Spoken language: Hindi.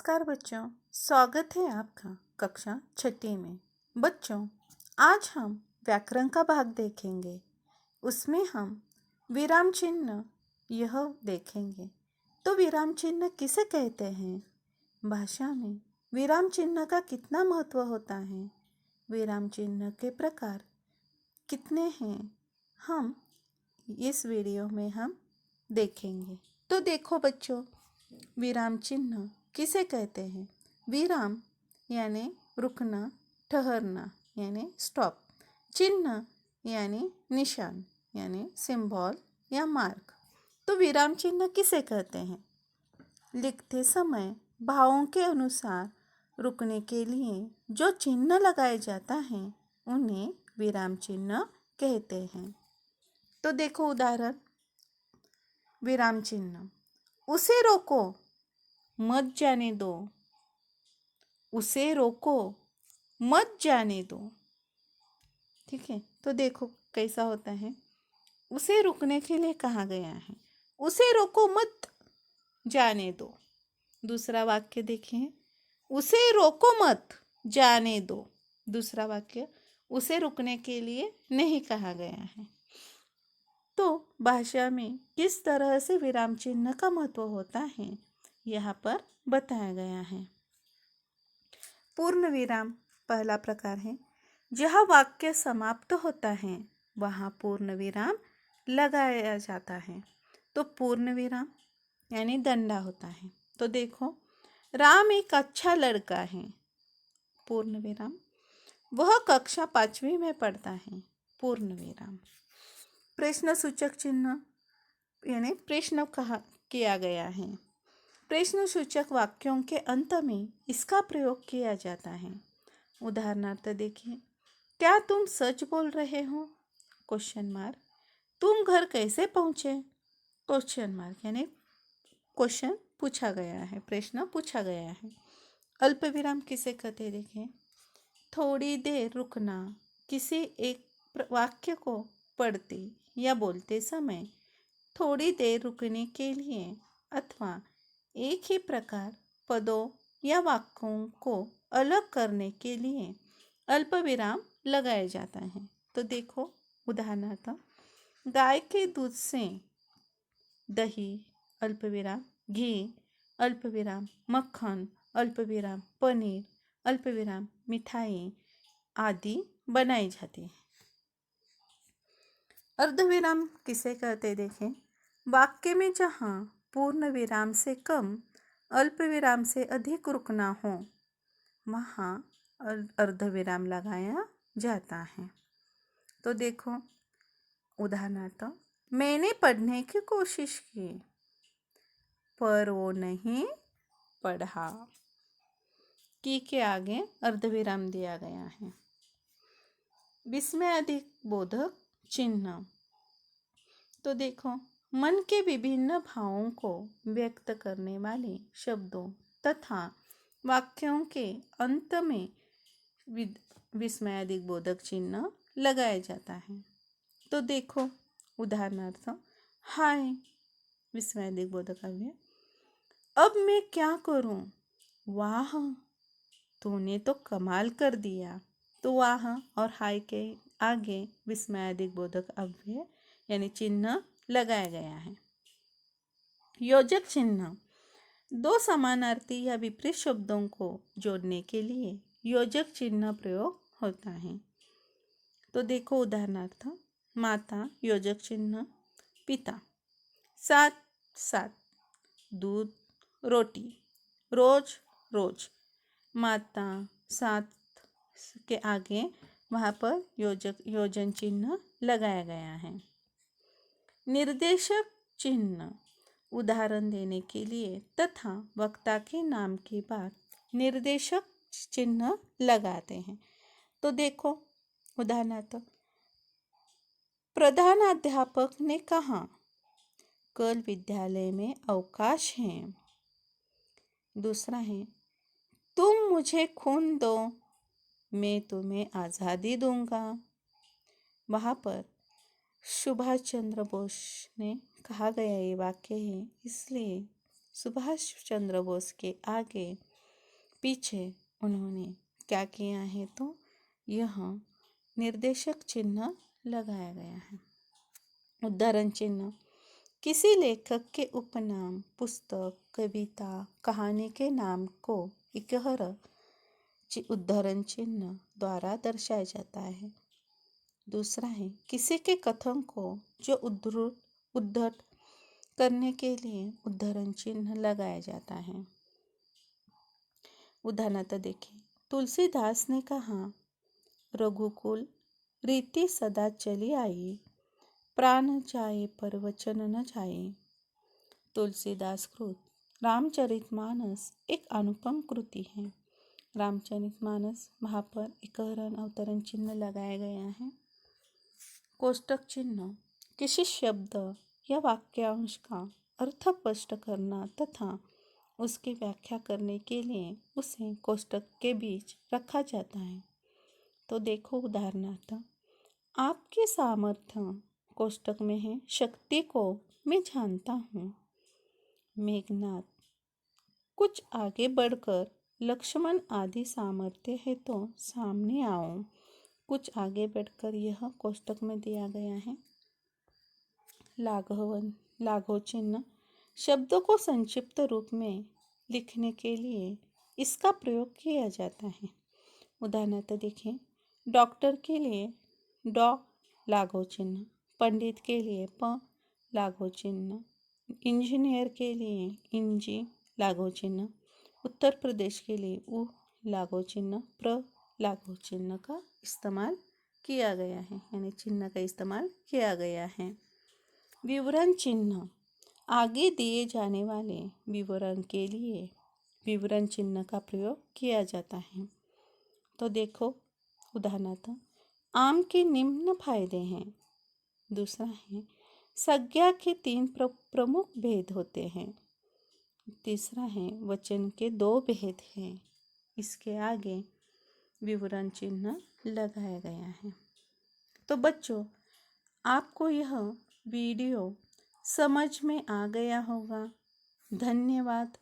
नमस्कार बच्चों, स्वागत है आपका कक्षा छठी में। बच्चों, आज हम व्याकरण का भाग देखेंगे। उसमें हम विराम चिन्ह यह देखेंगे। तो विराम चिन्ह किसे कहते हैं? भाषा में विराम चिन्ह का कितना महत्व होता है? विराम चिन्ह के प्रकार कितने हैं? हम इस वीडियो में हम देखेंगे। तो देखो बच्चों, विराम चिन्ह किसे कहते हैं? विराम यानी रुकना, ठहरना यानी स्टॉप। चिन्ह यानी निशान यानी सिंबल या मार्क। तो विराम चिन्ह किसे कहते हैं? लिखते समय भावों के अनुसार रुकने के लिए जो चिन्ह लगाए जाता है उन्हें विराम चिन्ह कहते हैं। तो देखो उदाहरण, विराम चिन्ह। उसे रोको, मत जाने दो। उसे रोको, मत जाने दो। ठीक है, तो देखो कैसा होता है। उसे रुकने के लिए कहा गया है, उसे रोको मत जाने दो। दूसरा वाक्य देखें, उसे रोको मत जाने दो। दूसरा वाक्य, उसे रुकने के लिए नहीं कहा गया है। तो भाषा में किस तरह से विराम चिन्ह का महत्व होता है यहाँ पर बताया गया है। पूर्ण विराम पहला प्रकार है। जहाँ वाक्य समाप्त होता है वहाँ पूर्ण विराम लगाया जाता है। तो पूर्ण विराम यानी दंडा होता है। तो देखो, राम एक अच्छा लड़का है। पूर्ण विराम, वह कक्षा 5वीं में पढ़ता है। पूर्ण विराम। प्रश्न सूचक चिन्ह यानी प्रश्न किया गया है। प्रश्न सूचक वाक्यों के अंत में इसका प्रयोग किया जाता है। उदाहरणार्थ देखिए, क्या तुम सच बोल रहे हो? Question mark. तुम घर कैसे पहुँचे? क्वेश्चन मार्क यानी क्वेश्चन पूछा गया है, प्रश्न पूछा गया है। अल्प विराम किसे कहते हैं? देखें, थोड़ी देर रुकना। किसी एक वाक्य को पढ़ते या बोलते समय थोड़ी देर रुकने के लिए अथवा एक ही प्रकार पदों या वाक्यों को अलग करने के लिए अल्प विराम लगाया जाता है। तो देखो उदाहरणार्थ, गाय के दूध से दही अल्प विराम, घी अल्प विराम, मक्खन अल्प विराम, पनीर अल्प विराम, मिठाई आदि बनाई जाती है। अर्धविराम किसे कहते? देखें, वाक्य में जहाँ पूर्ण विराम से कम अल्प विराम से अधिक रुकना हो वहाँ अर्धविराम लगाया जाता है। तो देखो उदाहरणार्थ, मैंने पढ़ने की कोशिश की पर वो नहीं पढ़ा। की के आगे अर्धविराम दिया गया है। विस्मयादिक बोधक चिन्ह। तो देखो, मन के विभिन्न भावों को व्यक्त करने वाले शब्दों तथा वाक्यों के अंत में विस्मयादिक बोधक चिन्ह लगाया जाता है। तो देखो उदाहरणार्थ, हाय विस्मयादिक बोधक अव्यय, अब मैं क्या करूं? वाह, तूने तो कमाल कर दिया। तो वाह और हाय के आगे विस्मयादिक बोधक अव्यय यानी चिन्ह लगाया गया है। योजक चिन्ह, दो समानार्थी या विपरीत शब्दों को जोड़ने के लिए योजक चिन्ह प्रयोग होता है। तो देखो उदाहरणार्थ, माता योजक चिन्ह पिता, साथ साथ, दूध रोटी, रोज रोज। माता साथ के आगे वहाँ पर योजन चिन्ह लगाया गया है। निर्देशक चिन्ह, उदाहरण देने के लिए तथा वक्ता के नाम के बाद निर्देशक चिन्ह लगाते हैं। तो देखो उदाहरणार्थ, प्रधानाध्यापक ने कहा कल विद्यालय में अवकाश है। दूसरा है, तुम मुझे खून दो, मैं तुम्हें आज़ादी दूंगा। वहाँ पर सुभाष चंद्र बोस ने कहा गया ये वाक्य है, इसलिए सुभाष चंद्र बोस के आगे पीछे उन्होंने क्या किया है, तो यह निर्देशक चिन्ह लगाया गया है। उदाहरण चिन्ह: किसी लेखक के उपनाम, पुस्तक, कविता, कहानी के नाम को इकहर उदाहरण चिन्ह द्वारा दर्शाया जाता है। दूसरा है, किसी के कथन को जो उद्धृत करने के लिए उद्धरण चिन्ह लगाया जाता है। उदाहरण देखें, तुलसीदास ने कहा, रघुकुल रीति सदा चली आई, प्राण जाए पर वचन न जाए। तुलसीदास कृत रामचरितमानस एक अनुपम कृति है। रामचरितमानस वहाँ पर इकहरण अवतरण चिन्ह लगाया गया है। कोष्टक चिन्ह: किसी शब्द या वाक्यांश का अर्थ स्पष्ट करना तथा उसकी व्याख्या करने के लिए उसे कोष्टक के बीच रखा जाता है। तो देखो उदाहरणार्थ, आपके सामर्थ्य कोष्टक में है, शक्ति को मैं जानता हूँ। मेघनाद: कुछ आगे बढ़कर लक्ष्मण आदि सामर्थ्य है तो सामने आओ। कुछ आगे बढ़कर यह कोष्टक में दिया गया है। लाघव चिन्ह: शब्दों को संक्षिप्त रूप में लिखने के लिए इसका प्रयोग किया जाता है। उदाहरण देखें, डॉक्टर के लिए डॉ लाघव चिन्ह, पंडित के लिए प लाघव चिन्ह, इंजीनियर के लिए इंजी लाघव चिन्ह, उत्तर प्रदेश के लिए उ लाघव चिन्ह, प्र लाघव चिन्ह का इस्तेमाल किया गया है, यानी चिन्ह का इस्तेमाल किया गया है। विवरण चिन्ह: आगे दिए जाने वाले विवरण के लिए विवरण चिन्ह का प्रयोग किया जाता है। तो देखो उदाहरणार्थ, आम के निम्न फायदे हैं। दूसरा है, संज्ञा के 3 प्रमुख भेद होते हैं। तीसरा है, वचन के 2 भेद हैं। इसके आगे विवरण चिन्ह लगाया गया है। तो बच्चों, आपको यह वीडियो समझ में आ गया होगा। धन्यवाद।